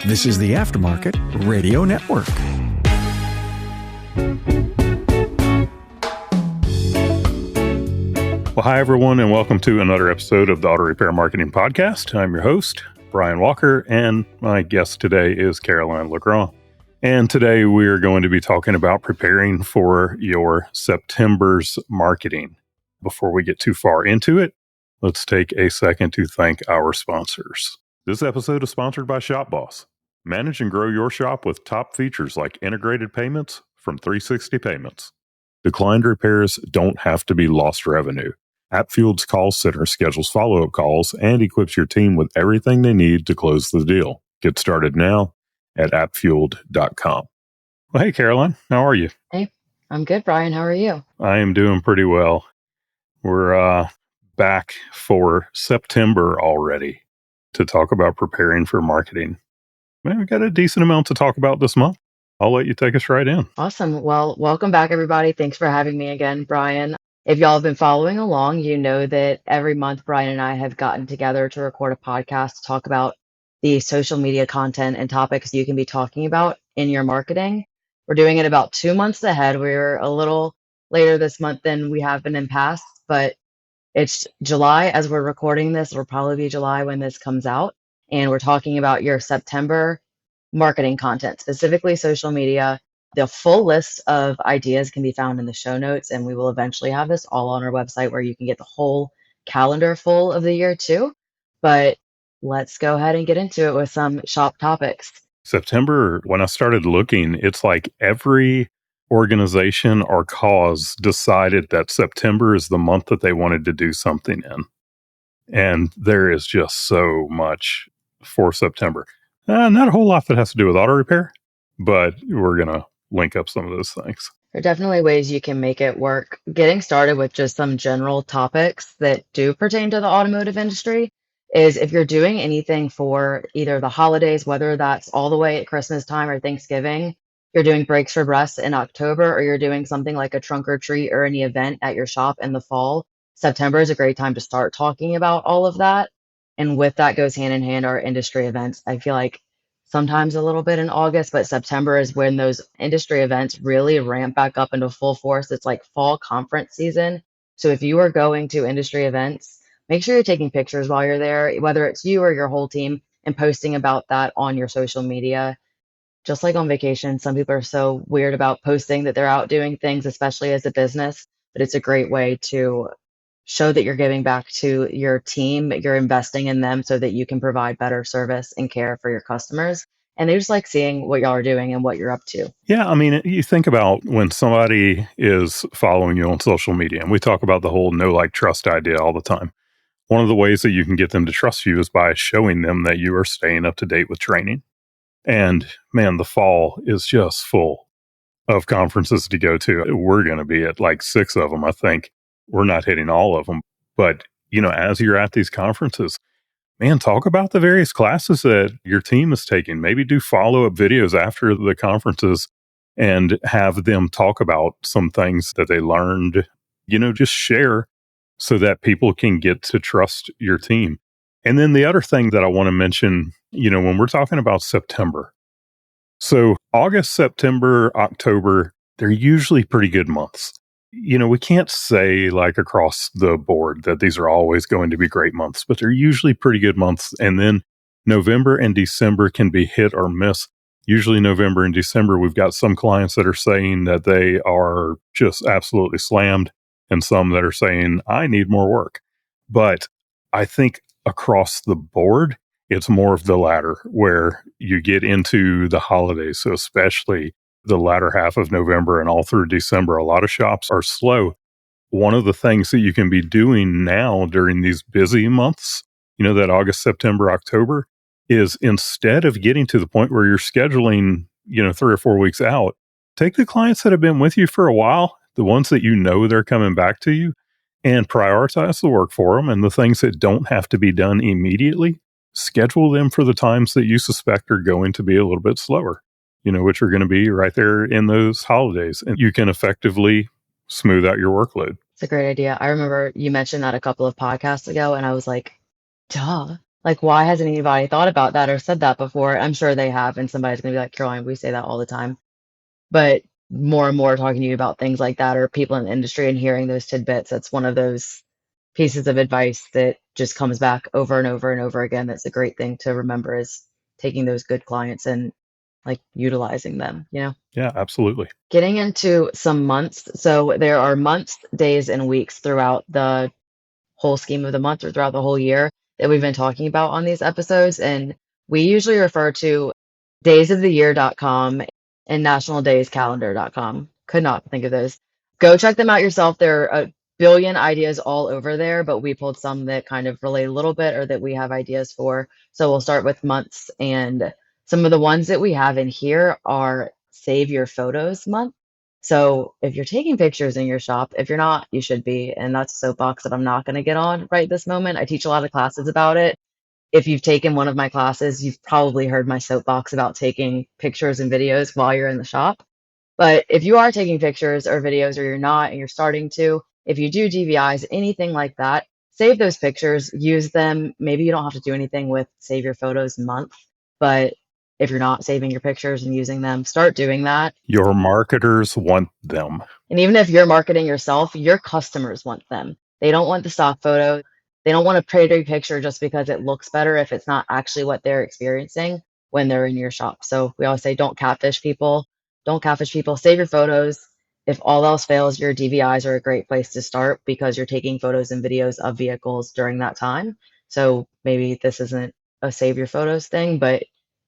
This is the Aftermarket Radio Network. Well, hi, everyone, and welcome to another episode of the Auto Repair Marketing Podcast. I'm your host, Brian Walker, and my guest today is Caroline Legrand. And today we are going to be talking about preparing for your September's marketing. Before we get too far into it, let's take a second to thank our sponsors. This episode is sponsored by ShopBoss. Manage and grow your shop with top features like integrated payments from 360 Payments. Declined repairs don't have to be lost revenue. AppFueled's call center schedules follow-up calls and equips your team with everything they need to close the deal. Get started now at AppFueled.com. Well, hey, Caroline, how are you? Hey, I'm good, Brian. How are you? I am doing pretty well. We're back for September already to talk about preparing for marketing. Man, we got a decent amount to talk about this month. I'll let you take us right in. Awesome. Well, welcome back, everybody. Thanks for having me again, Brian. If y'all have been following along, you know that every month Brian and I have gotten together to record a podcast to talk about the social media content and topics you can be talking about in your marketing. We're doing it about 2 months ahead. We're a little later this month than we have been in past, but it's July as we're recording this. It'll probably be July when this comes out. And we're talking about your September marketing content, specifically social media. The full list of ideas can be found in the show notes, and we will eventually have this all on our website where you can get the whole calendar full of the year too. But let's go ahead and get into it with some shop topics. September, when I started looking, it's like every organization or cause decided that September is the month that they wanted to do something in. And there is just so much for September. Not a whole lot that has to do with auto repair, but we're going to link up some of those things. There are definitely ways you can make it work. Getting started with just some general topics that do pertain to the automotive industry is if you're doing anything for either the holidays, whether that's all the way at Christmas time or Thanksgiving, you're doing breaks for breasts in October, or you're doing something like a trunk or treat or any event at your shop in the fall, September is a great time to start talking about all of that. And with that goes hand in hand our industry events. I feel like sometimes a little bit in August, but September is when those industry events really ramp back up into full force. It's like fall conference season. So if you are going to industry events, make sure you're taking pictures while you're there, whether it's you or your whole team, and posting about that on your social media. Just like on vacation, some people are so weird about posting that they're out doing things, especially as a business, but it's a great way to show that you're giving back to your team, you're investing in them so that you can provide better service and care for your customers. And they just like seeing what y'all are doing and what you're up to. Yeah, I mean, you think about when somebody is following you on social media, and we talk about the whole know, like, trust idea all the time. One of the ways that you can get them to trust you is by showing them that you are staying up to date with training. And man, the fall is just full of conferences to go to. We're going to be at like 6 of them, I think. We're not hitting all of them. But, you know, as you're at these conferences, man, talk about the various classes that your team is taking. Maybe do follow-up videos after the conferences and have them talk about some things that they learned. You know, just share so that people can get to trust your team. And then the other thing that I want to mention, you know, when we're talking about September, so August, September, October, they're usually pretty good months. You know, we can't say like across the board that these are always going to be great months, but they're usually pretty good months. And then November and December can be hit or miss. Usually November and December, we've got some clients that are saying that they are just absolutely slammed, and some that are saying, I need more work. But I think across the board, it's more of the latter, where you get into the holidays. So especially the latter half of November and all through December, a lot of shops are slow. One of the things that you can be doing now during these busy months, you know, that August, September, October, is instead of getting to the point where you're scheduling, you know, 3 or 4 weeks out, take the clients that have been with you for a while, the ones that you know they're coming back to you, and prioritize the work for them. And the things that don't have to be done immediately, schedule them for the times that you suspect are going to be a little bit slower, you know, which are going to be right there in those holidays. And you can effectively smooth out your workload. It's a great idea. I remember you mentioned that a couple of podcasts ago, and I was like, duh. Like, why hasn't anybody thought about that or said that before? I'm sure they have, and somebody's gonna be like, Caroline, we say that all the time. But more and more talking to you about things like that, or people in the industry and hearing those tidbits, that's one of those pieces of advice that just comes back over and over and over again. That's a great thing to remember, is taking those good clients and like utilizing them. Yeah, absolutely. Getting into some months. So there are months, days, and weeks throughout the whole scheme of the month or throughout the whole year that we've been talking about on these episodes. And we usually refer to daysoftheyear.com and nationaldayscalendar.com. Could not think of those. Go check them out yourself. There are a billion ideas all over there, but we pulled some that kind of relate a little bit or that we have ideas for. So we'll start with months. And some of the ones that we have in here are Save Your Photos Month. So if you're taking pictures in your shop, if you're not, you should be. And that's a soapbox that I'm not going to get on right this moment. I teach a lot of classes about it. If you've taken one of my classes, you've probably heard my soapbox about taking pictures and videos while you're in the shop. But if you are taking pictures or videos or you're not and you're starting to, if you do DVIs, anything like that, save those pictures, use them. Maybe you don't have to do anything with Save Your Photos Month, but if you're not saving your pictures and using them, start doing that. Your marketers want them. And even if you're marketing yourself, your customers want them. They don't want the stock photo. They don't want a pretty picture just because it looks better if it's not actually what they're experiencing when they're in your shop. So we always say, don't catfish people. Don't catfish people. Save your photos. If all else fails, your DVIs are a great place to start because you're taking photos and videos of vehicles during that time. So maybe this isn't a save your photos thing, but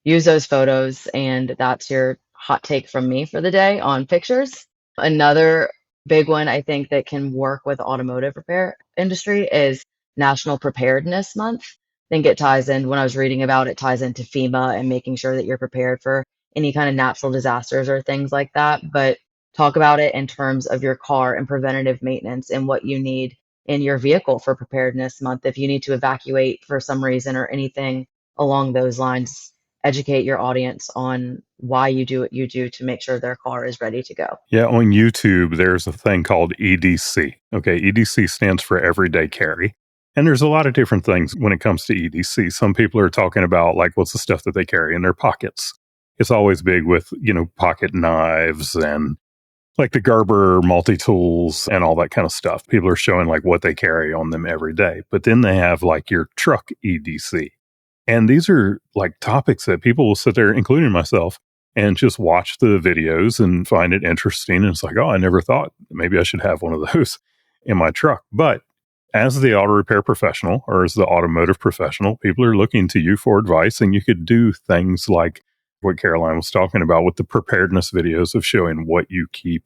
use those photos. And that's your hot take from me for the day on pictures. Another big one I think that can work with automotive repair industry is National Preparedness Month. I think it ties in, when I was reading about it, ties into FEMA and making sure that you're prepared for any kind of natural disasters or things like that. But talk about it in terms of your car and preventative maintenance and what you need in your vehicle for Preparedness Month. If you need to evacuate for some reason or anything along those lines, educate your audience on why you do what you do to make sure their car is ready to go. Yeah, on YouTube, there's a thing called EDC. Okay, EDC stands for Everyday Carry. And there's a lot of different things when it comes to EDC. Some people are talking about, like, what's the stuff that they carry in their pockets? It's always big with, pocket knives and like the Gerber multi-tools and all that kind of stuff. People are showing like what they carry on them every day. But then they have like your truck EDC. And these are like topics that people will sit there, including myself, and just watch the videos and find it interesting. And it's like, oh, I never thought maybe I should have one of those in my truck. But as the auto repair professional or as the automotive professional, people are looking to you for advice. And you could do things like what Caroline was talking about with the preparedness videos of showing what you keep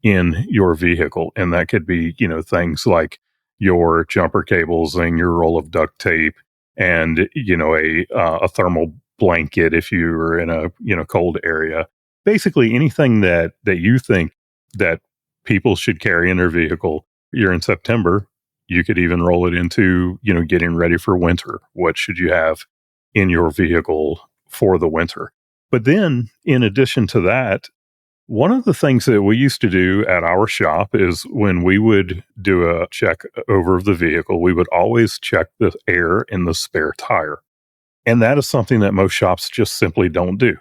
in your vehicle. And that could be, things like your jumper cables and your roll of duct tape and, a thermal blanket if you're in a, cold area. Basically anything that you think that people should carry in their vehicle. You're in September, you could even roll it into, getting ready for winter. What should you have in your vehicle for the winter? But then in addition to that, one of the things that we used to do at our shop is when we would do a check over of the vehicle, we would always check the air in the spare tire. And that is something that most shops just simply don't do.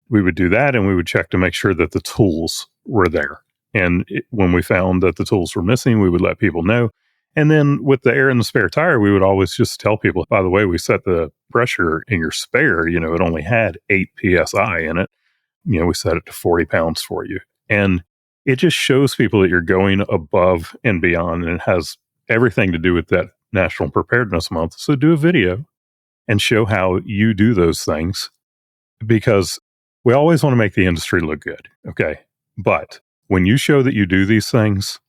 We would do that and we would check to make sure that the tools were there. And when we found that the tools were missing, we would let people know. And then with the air in the spare tire, we would always just tell people, by the way, we set the pressure in your spare, it only had 8 PSI in it. We set it to 40 pounds for you. And it just shows people that you're going above and beyond. And it has everything to do with that National Preparedness Month. So do a video and show how you do those things, because we always want to make the industry look good. Okay. But when you show that you do these things,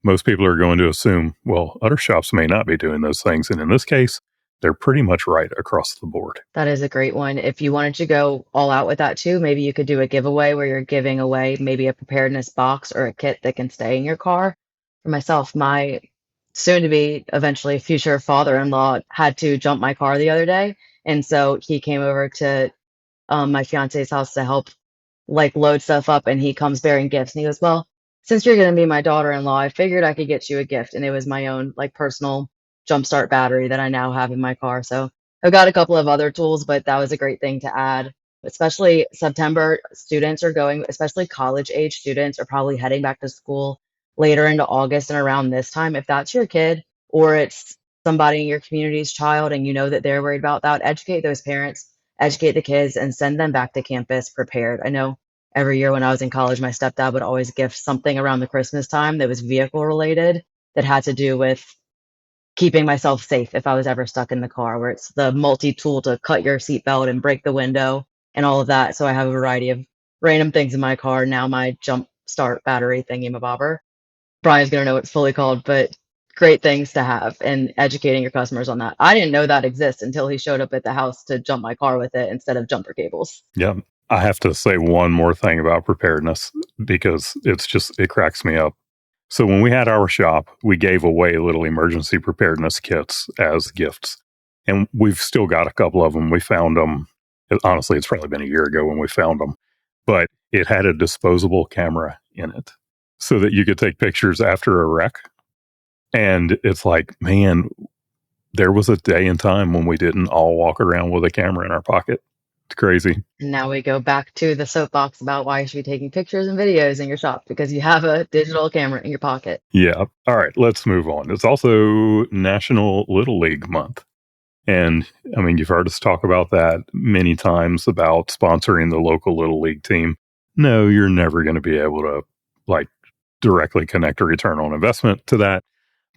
most people are going to assume, well, other shops may not be doing those things. And in this case, they're pretty much right across the board. That is a great one. If you wanted to go all out with that too, maybe you could do a giveaway where you're giving away maybe a preparedness box or a kit that can stay in your car. For myself, my soon to be eventually future father-in-law had to jump my car the other day. And so he came over to my fiance's house to help like load stuff up, and he comes bearing gifts. And he goes, well, since you're going to be my daughter-in-law, I figured I could get you a gift. And it was my own like personal jumpstart battery that I now have in my car. So I've got a couple of other tools, but that was a great thing to add. Especially September, students are going, especially college age students are probably heading back to school later into August and around this time. If that's your kid or it's somebody in your community's child and you know that they're worried about that, educate those parents, educate the kids, and send them back to campus prepared. I know every year when I was in college, my stepdad would always gift something around the Christmas time that was vehicle related that had to do with keeping myself safe if I was ever stuck in the car, where it's the multi-tool to cut your seatbelt and break the window and all of that. So I have a variety of random things in my car. Now my jump start battery thingy-mabobber. Brian's gonna know what it's fully called, but great things to have and educating your customers on that. I didn't know that exists until he showed up at the house to jump my car with it instead of jumper cables. Yeah. I have to say one more thing about preparedness because it cracks me up. So when we had our shop, we gave away little emergency preparedness kits as gifts. And we've still got a couple of them. We found them. Honestly, it's probably been a year ago when we found them. But it had a disposable camera in it so that you could take pictures after a wreck. And it's like, man, there was a day and time when we didn't all walk around with a camera in our pocket. It's crazy. And now we go back to the soapbox about why you should be taking pictures and videos in your shop because you have a digital camera in your pocket. Yeah. All right, let's move on. It's also National Little League Month. And I mean, you've heard us talk about that many times about sponsoring the local Little League team. No, you're never going to be able to directly connect a return on investment to that.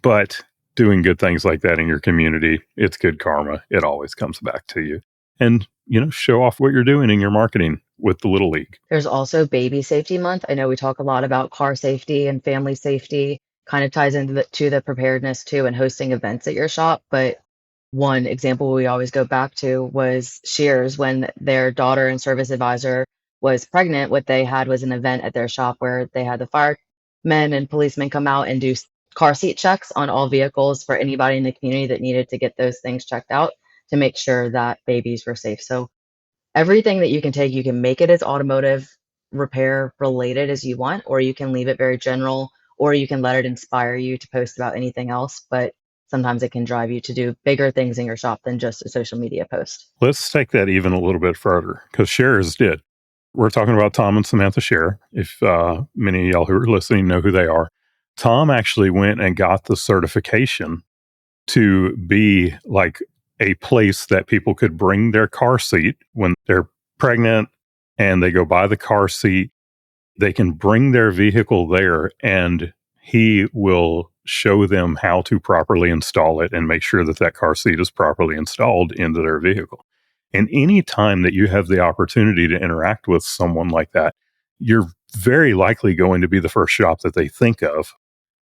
But doing good things like that in your community, it's good karma. It always comes back to you. And, show off what you're doing in your marketing with the Little League. There's also Baby Safety Month. I know we talk a lot about car safety and family safety, kind of ties into the preparedness too and hosting events at your shop. But one example we always go back to was Shears when their daughter and service advisor was pregnant. What they had was an event at their shop where they had the firemen and policemen come out and do car seat checks on all vehicles for anybody in the community that needed to get those things checked out to make sure that babies were safe. So everything that you can take, you can make it as automotive repair related as you want, or you can leave it very general, or you can let it inspire you to post about anything else. But sometimes it can drive you to do bigger things in your shop than just a social media post. Let's take that even a little bit further because Sharers did. We're talking about Tom and Samantha Scherer. If many of y'all who are listening know who they are, Tom actually went and got the certification to be like a place that people could bring their car seat when they're pregnant and they go buy the car seat. They can bring their vehicle there and he will show them how to properly install it and make sure that that car seat is properly installed into their vehicle. And any time that you have the opportunity to interact with someone like that, you're very likely going to be the first shop that they think of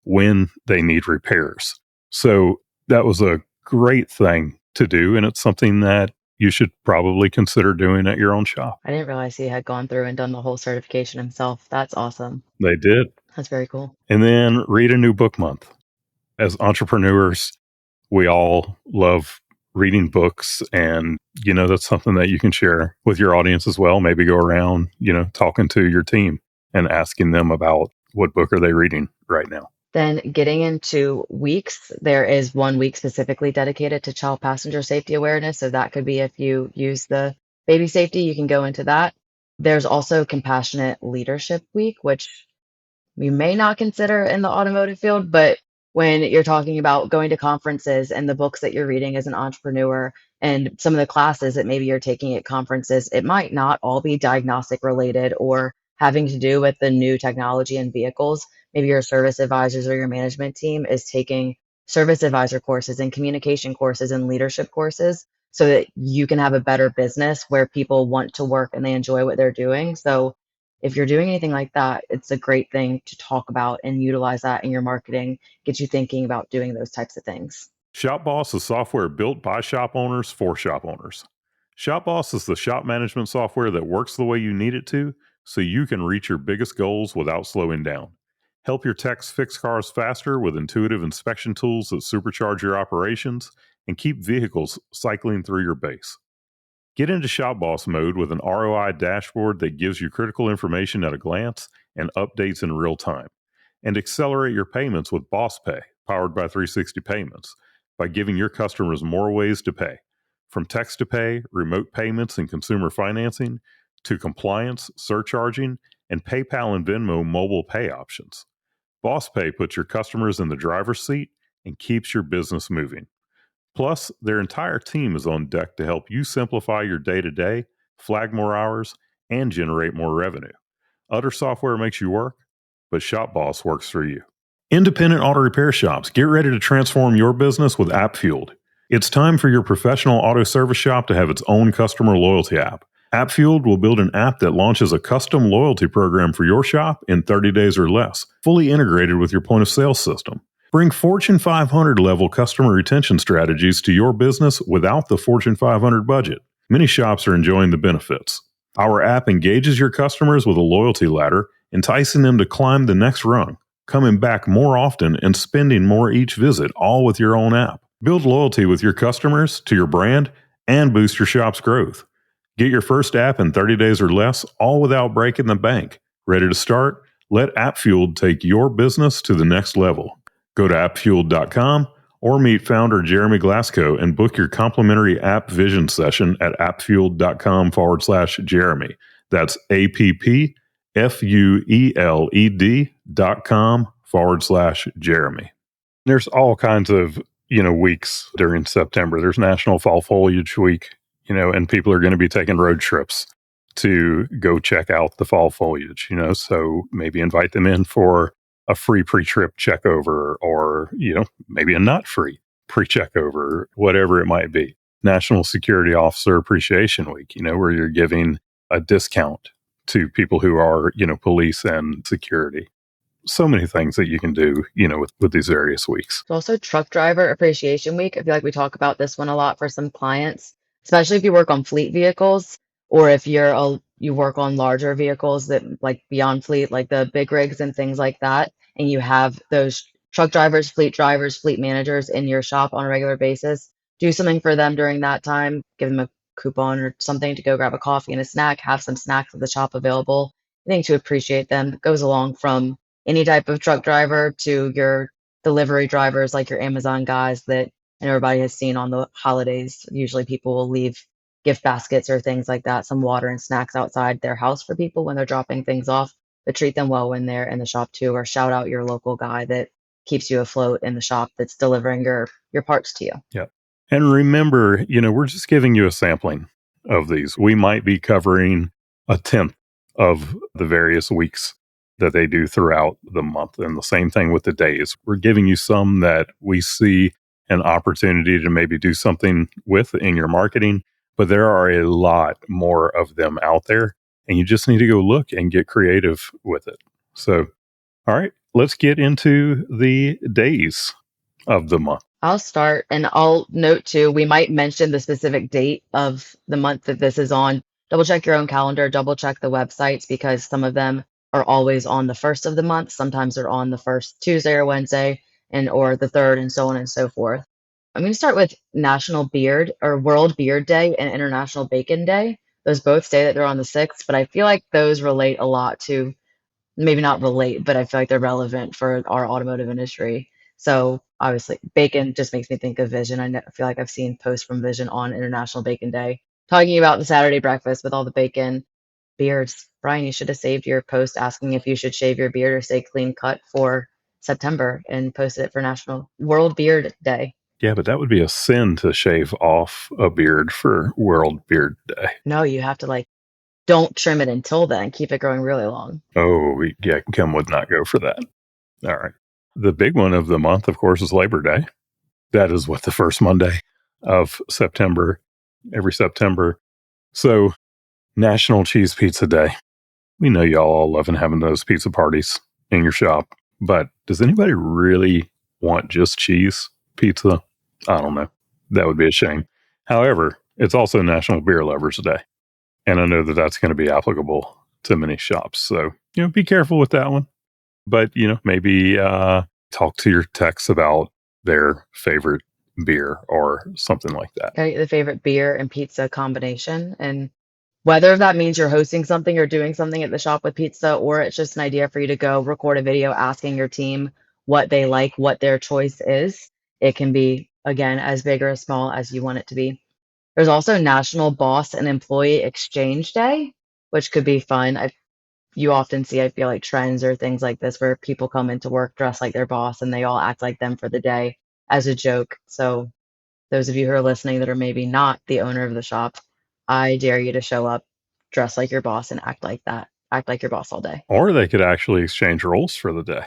when they need repairs. So that was a great thing to do, and it's something that you should probably consider doing at your own shop. I didn't realize he had gone through and done the whole certification himself. That's awesome. They did. That's very cool. And then read a new book month. As entrepreneurs, we all love reading books, and that's something that you can share with your audience as well. Maybe go around, talking to your team and asking them about what book are they reading right now. Then getting into weeks, there is 1 week specifically dedicated to child passenger safety awareness. So that could be if you use the baby safety, you can go into that. There's also Compassionate Leadership Week, which we may not consider in the automotive field, but when you're talking about going to conferences and the books that you're reading as an entrepreneur and some of the classes that maybe you're taking at conferences, it might not all be diagnostic related or having to do with the new technology and vehicles. Maybe your service advisors or your management team is taking service advisor courses and communication courses and leadership courses so that you can have a better business where people want to work and they enjoy what they're doing. So if you're doing anything like that, it's a great thing to talk about and utilize that in your marketing, get you thinking about doing those types of things. ShopBoss is software built by shop owners for shop owners. ShopBoss is the shop management software that works the way you need it to so you can reach your biggest goals without slowing down. Help your techs fix cars faster with intuitive inspection tools that supercharge your operations and keep vehicles cycling through your base. Get into ShopBoss mode with an ROI dashboard that gives you critical information at a glance and updates in real time. And accelerate your payments with Boss Pay, powered by 360 Payments, by giving your customers more ways to pay. From text to pay, remote payments and consumer financing, to compliance, surcharging, and PayPal and Venmo mobile pay options. Boss Pay puts your customers in the driver's seat and keeps your business moving. Plus, their entire team is on deck to help you simplify your day-to-day, flag more hours, and generate more revenue. Other software makes you work, but ShopBoss works for you. Independent auto repair shops, get ready to transform your business with AppFueled. It's time for your professional auto service shop to have its own customer loyalty app. AppFueled will build an app that launches a custom loyalty program for your shop in 30 days or less, fully integrated with your point of sale system. Bring Fortune 500 level customer retention strategies to your business without the Fortune 500 budget. Many shops are enjoying the benefits. Our app engages your customers with a loyalty ladder, enticing them to climb the next rung, coming back more often and spending more each visit, all with your own app. Build loyalty with your customers to your brand and boost your shop's growth. Get your first app in 30 days or less, all without breaking the bank. Ready to start? Let AppFueled take your business to the next level. Go to appfueled.com or meet founder Jeremy Glasgow and book your complimentary app vision session at appfueled.com/Jeremy. That's appfueled.com/Jeremy. There's all kinds of, weeks during September. There's National Fall Foliage Week, and people are going to be taking road trips to go check out the fall foliage, so maybe invite them in for a free pre-trip checkover or, maybe a not free pre-checkover, whatever it might be. National Security Officer Appreciation Week, where you're giving a discount to people who are, police and security. So many things that you can do, with these various weeks. It's also Truck Driver Appreciation Week. I feel like we talk about this one a lot for some clients, especially if you work on fleet vehicles or if you work on larger vehicles that like beyond fleet, like the big rigs and things like that, and you have those truck drivers, fleet managers in your shop on a regular basis. Do something for them during that time. Give them a coupon or something to go grab a coffee and a snack. Have some snacks at the shop available. I think to appreciate them. It goes along from any type of truck driver to your delivery drivers, like your Amazon guys that and everybody has seen on the holidays. Usually people will leave gift baskets or things like that, some water and snacks outside their house for people when they're dropping things off, but treat them well when they're in the shop too, or shout out your local guy that keeps you afloat in the shop that's delivering your parts to you. Yeah. And remember, we're just giving you a sampling of these. We might be covering a 10th of the various weeks that they do throughout the month. And the same thing with the days. We're giving you some that we see an opportunity to maybe do something with in your marketing, but there are a lot more of them out there, and you just need to go look and get creative with it. So, all right, let's get into the days of the month. I'll start, and I'll note too, we might mention the specific date of the month that this is on. Double check your own calendar, double check the websites, because some of them are always on the first of the month. Sometimes they're on the first Tuesday or Wednesday or the third, and so on and so forth. I'm going to start with National Beard or World Beard Day and International Bacon Day. Those both say that they're on the 6th, but I feel like those relate a lot to, maybe not relate, but I feel like they're relevant for our automotive industry. So obviously bacon just makes me think of Vision. I feel like I've seen posts from Vision on International Bacon Day talking about the Saturday breakfast with all the bacon. Beards. Brian, you should have saved your post asking if you should shave your beard or stay clean cut for September and posted it for National World Beard Day. Yeah, but that would be a sin to shave off a beard for World Beard Day. No, you have to don't trim it until then. Keep it growing really long. Oh, yeah, Kim would not go for that. All right. The big one of the month, of course, is Labor Day. That is the first Monday of September, every September. So, National Cheese Pizza Day. We know y'all all loving having those pizza parties in your shop, but does anybody really want just cheese pizza? I don't know. That would be a shame. However, it's also National Beer Lovers Day. And I know that that's going to be applicable to many shops. So, be careful with that one. But, maybe talk to your techs about their favorite beer or something like that. Okay, the favorite beer and pizza combination. And whether that means you're hosting something or doing something at the shop with pizza, or it's just an idea for you to go record a video asking your team what they like, what their choice is. It can be, again, as big or as small as you want it to be. There's also National Boss and Employee Exchange Day, which could be fun. You often see, I feel like, trends or things like this where people come into work dressed like their boss and they all act like them for the day as a joke. So those of you who are listening that are maybe not the owner of the shop, I dare you to show up, dress like your boss, and act like that. Act like your boss all day. Or they could actually exchange roles for the day.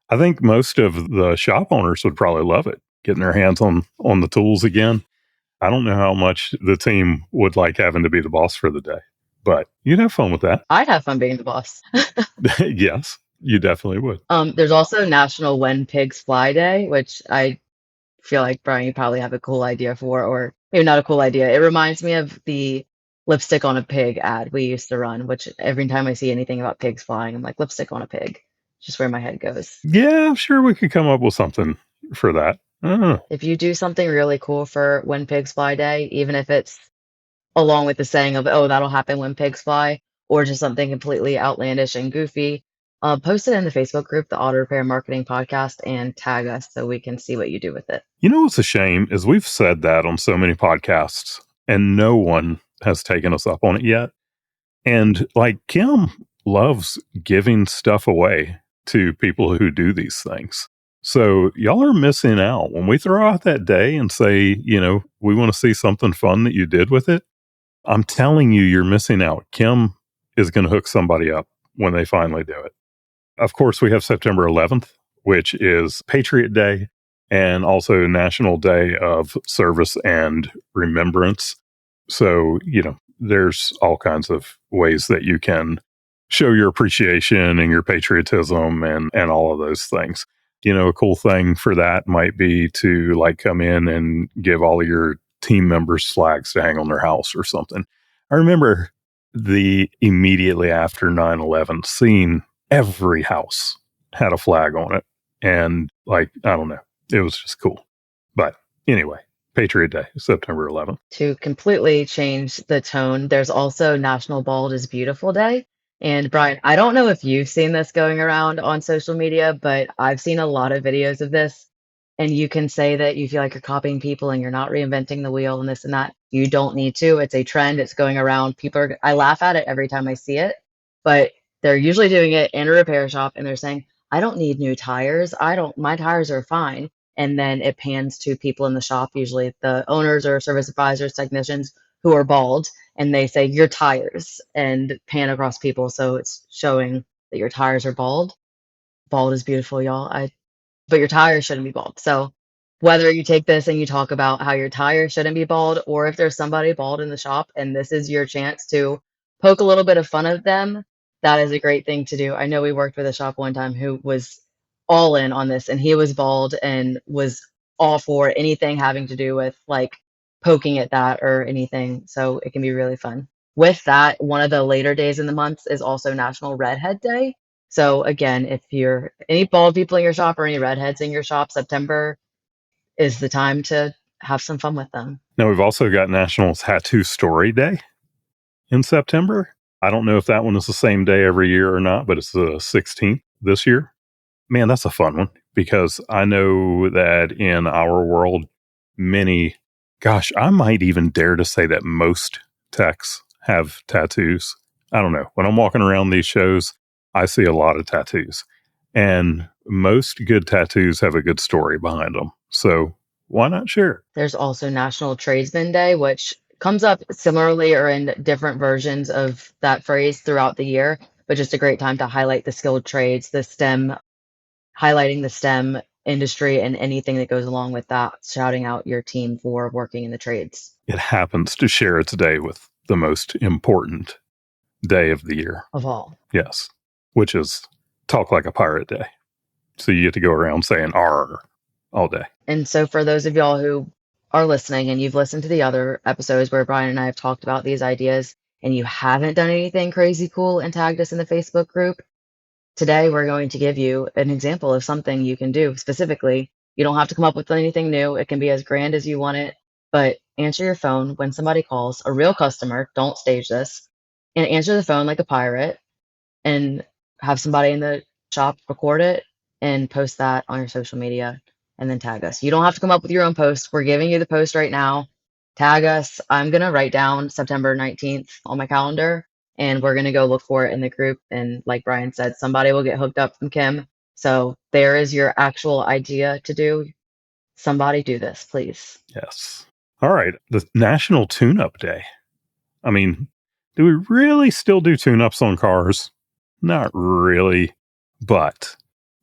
I think most of the shop owners would probably love it, getting their hands on the tools again. I don't know how much the team would like having to be the boss for the day, but you'd have fun with that. I'd have fun being the boss. Yes, you definitely would. There's also National When Pigs Fly Day, which I feel like, Brian, you probably have a cool idea for, or maybe not a cool idea. It reminds me of the lipstick on a pig ad we used to run, which every time I see anything about pigs flying, I'm like, lipstick on a pig. Just where my head goes. Yeah, I'm sure we could come up with something for that. I don't know. If you do something really cool for When Pigs Fly Day, even if it's along with the saying of, oh, that'll happen when pigs fly, or just something completely outlandish and goofy, post it in the Facebook group, the Auto Repair Marketing Podcast, and tag us so we can see what you do with it. You know what's a shame is we've said that on so many podcasts and no one has taken us up on it yet. And like Kim loves giving stuff away to people who do these things. So y'all are missing out. When we throw out that day and say, we want to see something fun that you did with it, I'm telling you, you're missing out. Kim is going to hook somebody up when they finally do it. Of course, we have September 11th, which is Patriot Day and also National Day of Service and Remembrance. So, there's all kinds of ways that you can show your appreciation and your patriotism and all of those things. A cool thing for that might be to come in and give all of your team members flags to hang on their house or something. I remember immediately after 9/11 seeing every house had a flag on it. And I don't know, it was just cool. But anyway, Patriot Day, September 11th. To completely change the tone, there's also National Bald is Beautiful Day. And Brian, I don't know if you've seen this going around on social media, but I've seen a lot of videos of this. And you can say that you feel like you're copying people and you're not reinventing the wheel and this and that. You don't need to. It's a trend. It's going around. I laugh at it every time I see it, but they're usually doing it in a repair shop and they're saying, I don't need new tires. My tires are fine. And then it pans to people in the shop, usually the owners or service advisors, technicians who are bald, and they say your tires and pan across people. So it's showing that your tires are bald. Bald is beautiful, y'all. But your tires shouldn't be bald. So whether you take this and you talk about how your tires shouldn't be bald, or if there's somebody bald in the shop and this is your chance to poke a little bit of fun at them, that is a great thing to do. I know we worked with a shop one time who was all in on this, and he was bald and was all for anything having to do with poking at that or anything. So it can be really fun. With that, one of the later days in the month is also National Redhead Day. So again, if you're any bald people in your shop or any redheads in your shop, September is the time to have some fun with them. Now, we've also got National Tattoo Story Day in September. I don't know if that one is the same day every year or not, but it's the 16th this year. Man, that's a fun one because I know that in our world, I might even dare to say that most techs have tattoos. I don't know. When I'm walking around these shows, I see a lot of tattoos, and most good tattoos have a good story behind them. So why not share it? There's also National Tradesman Day, which comes up similarly or in different versions of that phrase throughout the year, but just a great time to highlight the skilled trades, highlighting the STEM industry and anything that goes along with that, shouting out your team for working in the trades. It happens to share its day with the most important day of the year. Of all. Yes. Which is Talk Like a Pirate Day. So you get to go around saying "arr" all day. And so for those of y'all who are listening and you've listened to the other episodes where Brian and I have talked about these ideas and you haven't done anything crazy cool and tagged us in the Facebook group, today we're going to give you an example of something you can do specifically. You don't have to come up with anything new. It can be as grand as you want it, but answer your phone when somebody calls, a real customer, don't stage this, and answer the phone like a pirate and have somebody in the shop record it and post that on your social media and then tag us. You don't have to come up with your own post. We're giving you the post right now. tag us. I'm going to write down September 19th on my calendar, and we're going to go look for it in the group. And like Brian said, somebody will get hooked up from Kim. So there is your actual idea to do. Somebody do this, please. Yes. All right. The National Tune-Up Day. I mean, do we really still do tune-ups on cars? Not really. But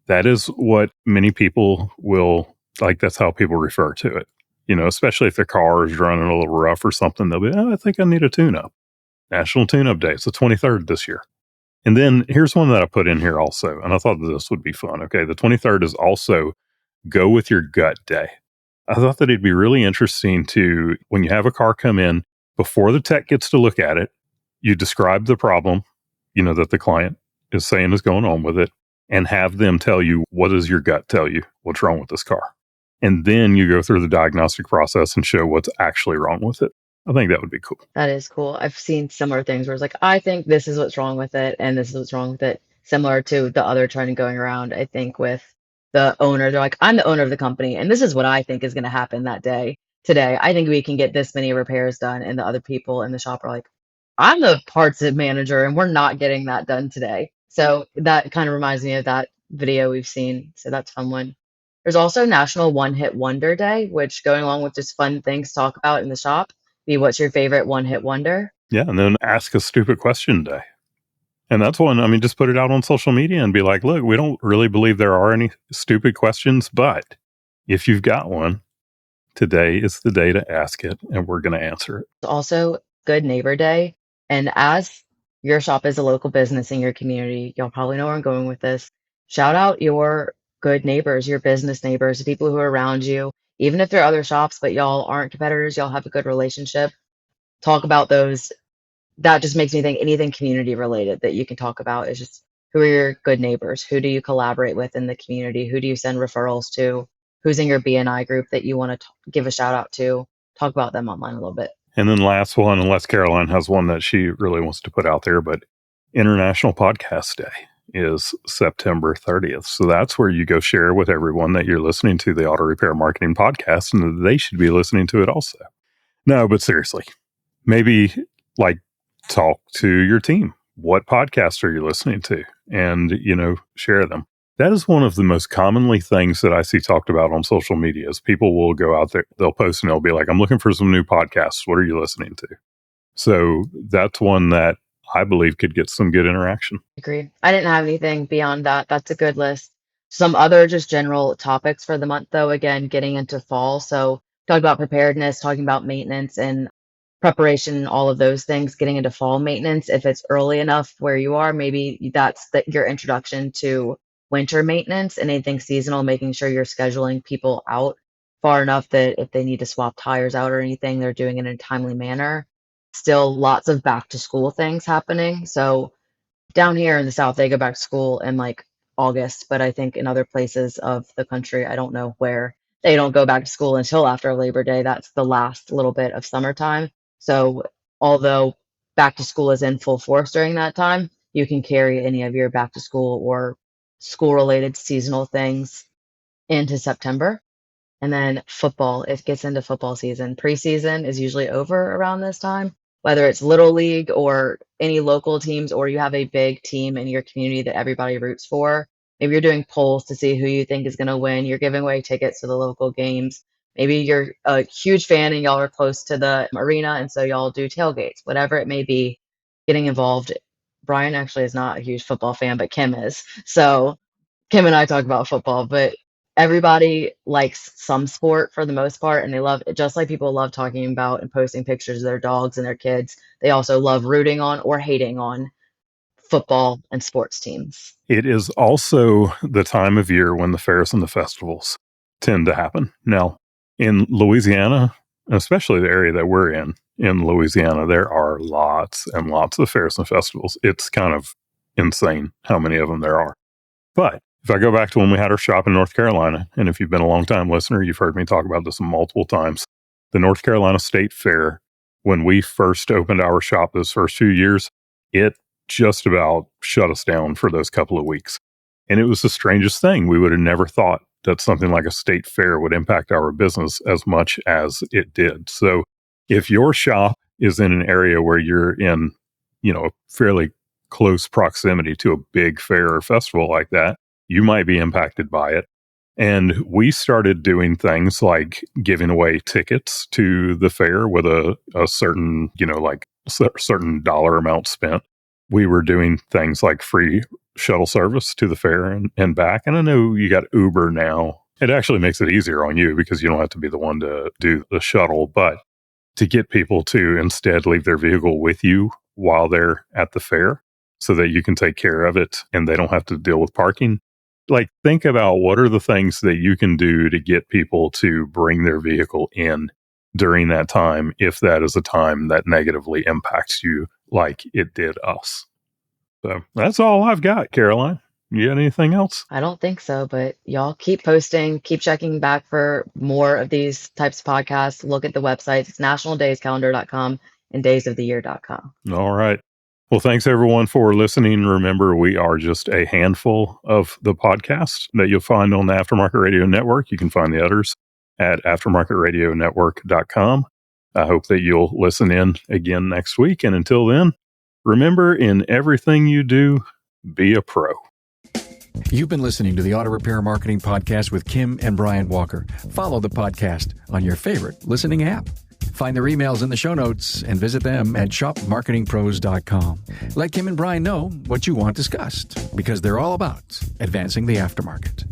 that is what many people will, like, that's how people refer to it. You know, especially if their car is running a little rough or something, they'll be, oh, I think I need a tune-up. National Tune-Up Day. It's the 23rd this year. And then here's one that I put in here also, and I thought that this would be fun. Okay, the 23rd is also Go With Your Gut Day. I thought that it'd be really interesting to, when you have a car come in, before the tech gets to look at it, you describe the problem, you know, that the client is saying is going on with it, and have them tell you, what does your gut tell you? What's wrong with this car? And then you go through the diagnostic process and show what's actually wrong with it. I think that would be cool. That is cool. I've seen similar things where it's like, I think this is what's wrong with it, and this is what's wrong with it. Similar to the other trend going around, I think, with the owner. They're like, I'm the owner of the company, and this is what I think is going to happen that day. Today, I think we can get this many repairs done. And the other people in the shop are like, I'm the parts manager, and we're not getting that done today. So that kind of reminds me of that video we've seen. So that's a fun one. There's also National One Hit Wonder Day, which, going along with just fun things to talk about in the shop, be what's your favorite one hit wonder? Yeah, and then Ask a Stupid Question Day. And that's one, I mean, just put it out on social media and be like, look, we don't really believe there are any stupid questions, but if you've got one, today is the day to ask it, and we're going to answer it. Also, Good Neighbor Day. And as your shop is a local business in your community, y'all probably know where I'm going with this. Shout out your good neighbors, your business neighbors, the people who are around you. Even if they're other shops, but y'all aren't competitors, y'all have a good relationship. Talk about those. That just makes me think anything community related that you can talk about is just, who are your good neighbors? Who do you collaborate with in the community? Who do you send referrals to? Who's in your BNI group that you want to give a shout out to? Talk about them online a little bit. And then last one, unless Caroline has one that she really wants to put out there, but International Podcast Day is September 30th. So that's where you go share with everyone that you're listening to the Auto Repair Marketing Podcast and that they should be listening to it also. No, but seriously, maybe like talk to your team. What podcasts are you listening to? And, you know, share them. That is one of the most commonly things that I see talked about on social media is people will go out there, they'll post and they'll be like, I'm looking for some new podcasts. What are you listening to? So that's one that I believe could get some good interaction. Agree. I didn't have anything beyond that. That's a good list. Some other just general topics for the month, though, again, getting into fall. So talking about preparedness, talking about maintenance and preparation, all of those things, getting into fall maintenance. If it's early enough where you are, maybe that's your introduction to winter maintenance and anything seasonal, making sure you're scheduling people out far enough that if they need to swap tires out or anything, they're doing it in a timely manner. Still lots of back to school things happening. So down here in the South, they go back to school in like August, but I think in other places of the country, I don't know where, they don't go back to school until after Labor Day. That's the last little bit of summertime. So although back to school is in full force during that time, you can carry any of your back to school or school related seasonal things into September. And then football, it gets into football season. Preseason is usually over around this time, whether it's Little League or any local teams, or you have a big team in your community that everybody roots for. Maybe you're doing polls to see who you think is going to win. You're giving away tickets to the local games. Maybe you're a huge fan and y'all are close to the arena, and so y'all do tailgates, whatever it may be, getting involved. Brian actually is not a huge football fan, but Kim is. So Kim and I talk about football, but everybody likes some sport for the most part, and they love it. Just like people love talking about and posting pictures of their dogs and their kids, they also love rooting on or hating on football and sports teams. It is also the time of year when the fairs and the festivals tend to happen. Now, in Louisiana, especially the area that we're in Louisiana, there are lots and lots of fairs and festivals. It's kind of insane how many of them there are. But if I go back to when we had our shop in North Carolina, and if you've been a long-time listener, you've heard me talk about this multiple times, the North Carolina State Fair, when we first opened our shop those first few years, it just about shut us down for those couple of weeks. And it was the strangest thing. We would have never thought that something like a state fair would impact our business as much as it did. So If your shop is in an area where you're in, a fairly close proximity to a big fair or festival like that, you might be impacted by it. And we started doing things like giving away tickets to the fair with a certain, certain dollar amount spent. We were doing things like free shuttle service to the fair and back. And I know you got Uber now. It actually makes it easier on you because you don't have to be the one to do the shuttle. But to get people to instead leave their vehicle with you while they're at the fair so that you can take care of it and they don't have to deal with parking. Like, think about what are the things that you can do to get people to bring their vehicle in during that time, if that is a time that negatively impacts you like it did us. So that's all I've got, Caroline. You got anything else? I don't think so, but y'all keep posting, keep checking back for more of these types of podcasts. Look at the websites. It's nationaldayscalendar.com and daysoftheyear.com. All right. Well, thanks everyone for listening. Remember, we are just a handful of the podcasts that you'll find on the Aftermarket Radio Network. You can find the others at aftermarketradionetwork.com. I hope that you'll listen in again next week. And until then, remember, in everything you do, be a pro. You've been listening to the Auto Repair Marketing Podcast with Kim and Brian Walker. Follow the podcast on your favorite listening app. Find their emails in the show notes and visit them at shopmarketingpros.com. Let Kim and Brian know what you want discussed, because they're all about advancing the aftermarket.